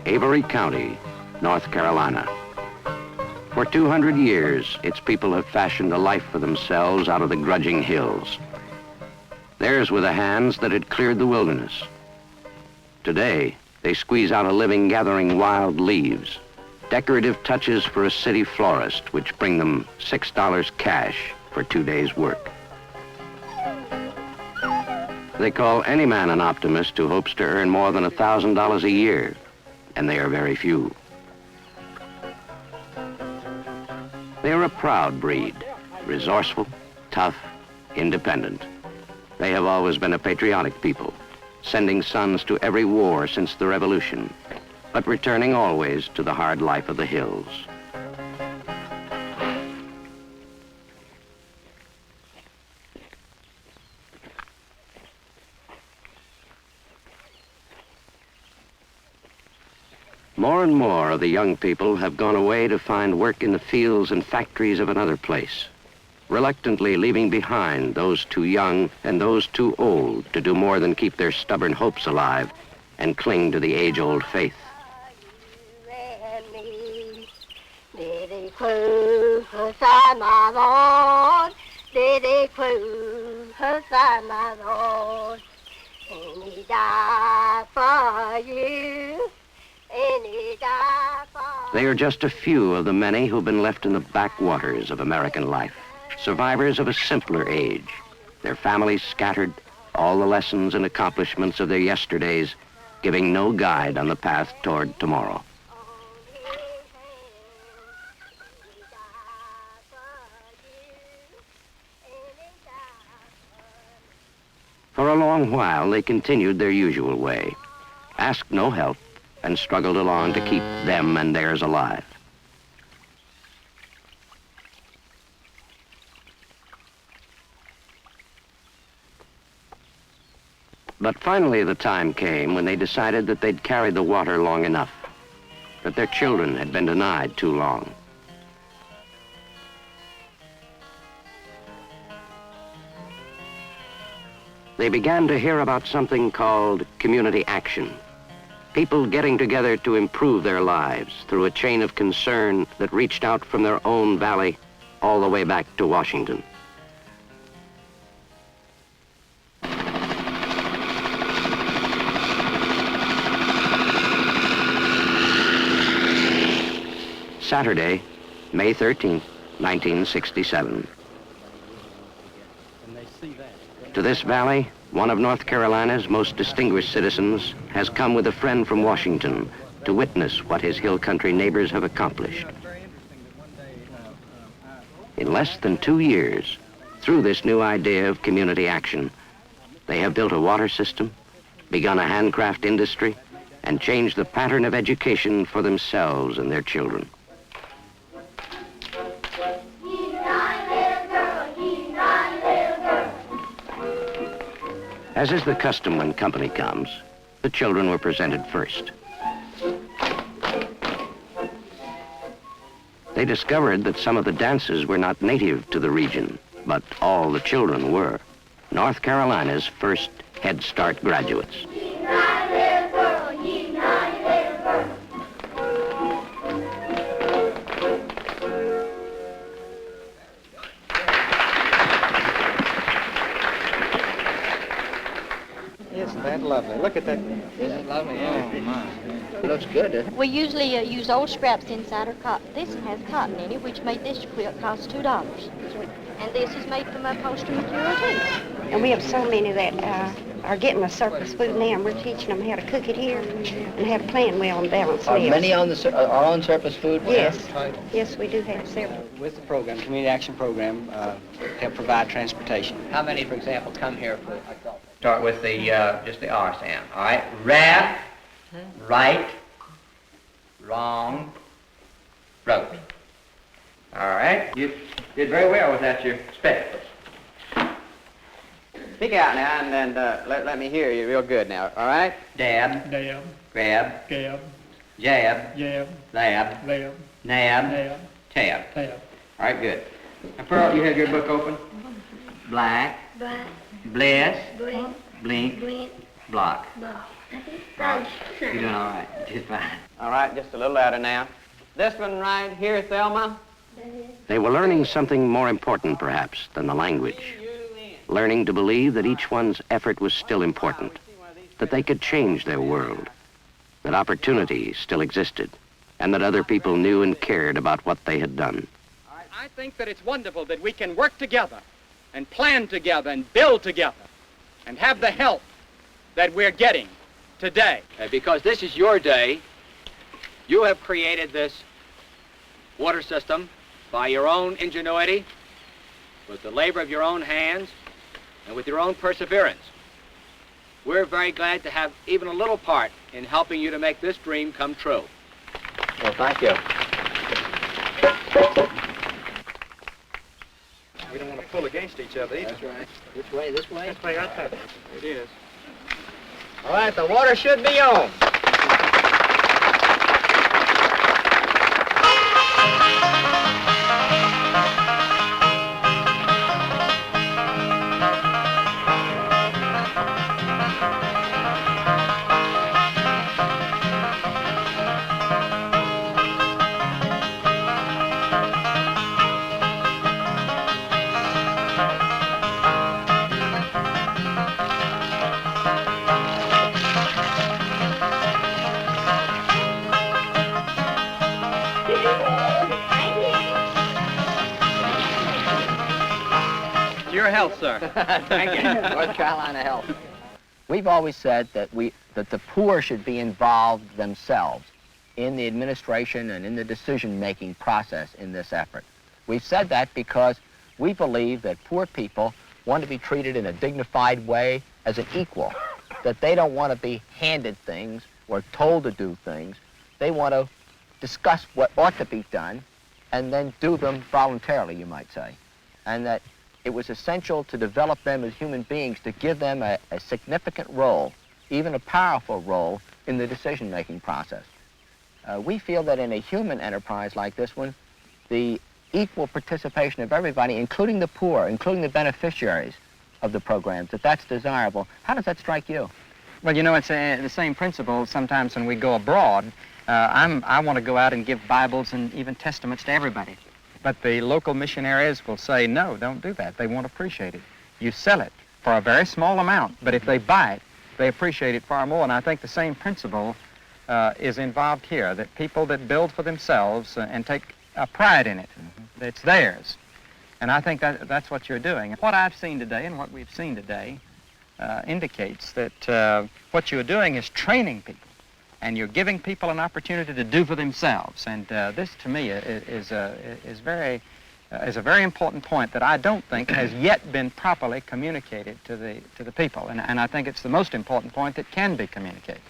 Avery County, North Carolina. For 200 years, its people have fashioned a life for themselves out of the grudging hills. Theirs were the hands that had cleared the wilderness. Today, they squeeze out a living gathering wild leaves, decorative touches for a city florist, which bring them $6 cash for 2 days' work. They call any man an optimist who hopes to earn more than $1,000 a year, and they are very few. They are a proud breed, resourceful, tough, independent. They have always been a patriotic people, sending sons to every war since the Revolution, but returning always to the hard life of the hills. More and more of the young people have gone away to find work in the fields and factories of another place, reluctantly leaving behind those too young and those too old to do more than keep their stubborn hopes alive and cling to the age-old faith. They are just a few of the many who've been left in the backwaters of American life, survivors of a simpler age, their families scattered, all the lessons and accomplishments of their yesterdays giving no guide on the path toward tomorrow. For a long while, they continued their usual way, asked no help, and struggled along to keep them and theirs alive. But finally the time came when they decided that they'd carried the water long enough, that their children had been denied too long. They began to hear about something called community action. People getting together to improve their lives through a chain of concern that reached out from their own valley all the way back to Washington. Saturday, May 13th, 1967. To this valley, one of North Carolina's most distinguished citizens has come with a friend from Washington to witness what his hill country neighbors have accomplished. In less than 2 years, through this new idea of community action, they have built a water system, begun a handcraft industry, and changed the pattern of education for themselves and their children. As is the custom when company comes, the children were presented first. They discovered that some of the dances were not native to the region, but all the children were. North Carolina's first Head Start graduates. Isn't that lovely? Look at that. Isn't it lovely? Oh, my. It looks good. We usually use old scraps inside our cotton. This one has cotton in it, which made this quilt cost $2. And this is made from upholstery material, too. And we have so many that are getting the surplus food now, and we're teaching them how to cook it here and how to plan well and balance Are meals. many on the are on surplus food? Yes. Yes, we do have several. With the program, Community Action Program, help provide transportation. How many, for example, come here for? Start with the just the R sound. All right. Left, right, wrong, road. All right. You did very well without your spectacles. Speak out now and let me hear you real good now, all right? Dab, Dab, grab, gab, jab, jab, lab, lab, nab, nab, tab. tab. All right, good. Now, Pearl, you have your book open. Black, Black, bless, blink, blink, blink, block. block. You're doing all right. Just fine. All right, just a little louder now. This one right here, Thelma. They were learning something more important, perhaps, than the language. Learning to believe that each one's effort was still important, that they could change their world, that opportunity still existed, and that other people knew and cared about what they had done. I think that it's wonderful that we can work together and plan together and build together and have the help that we're getting today. Because this is your day. You have created this water system by your own ingenuity, with the labor of your own hands, and with your own perseverance. We're very glad to have even a little part in helping you to make this dream come true. Well, thank you. We don't want to pull against each other either. That's right. Which way? This way? This way, right there. It is. All right, the water should be on. Your health, sir. Thank you. North Carolina Health. We've always said that the poor should be involved themselves in the administration and in the decision-making process in this effort. We've said that because we believe that poor people want to be treated in a dignified way as an equal, that they don't want to be handed things or told to do things. They want to discuss what ought to be done and then do them voluntarily, you might say. And that it was essential to develop them as human beings, to give them a significant role, even a powerful role, in the decision-making process. We feel that in a human enterprise like this one, the equal participation of everybody, including the poor, including the beneficiaries of the programs, that's desirable. How does that strike you? Well, you know, it's the same principle sometimes when we go abroad. I want to go out and give Bibles and even Testaments to everybody. But the local missionaries will say, no, don't do that. They won't appreciate it. You sell it for a very small amount, but if they buy it, they appreciate it far more. And I think the same principle is involved here, that people that build for themselves and take pride in it, it's theirs. And I think that's what you're doing. What I've seen today and what we've seen today indicates that what you're doing is training people. And you're giving people an opportunity to do for themselves. And this, to me, is a very important point that I don't think has yet been properly communicated to the people. And I think it's the most important point that can be communicated.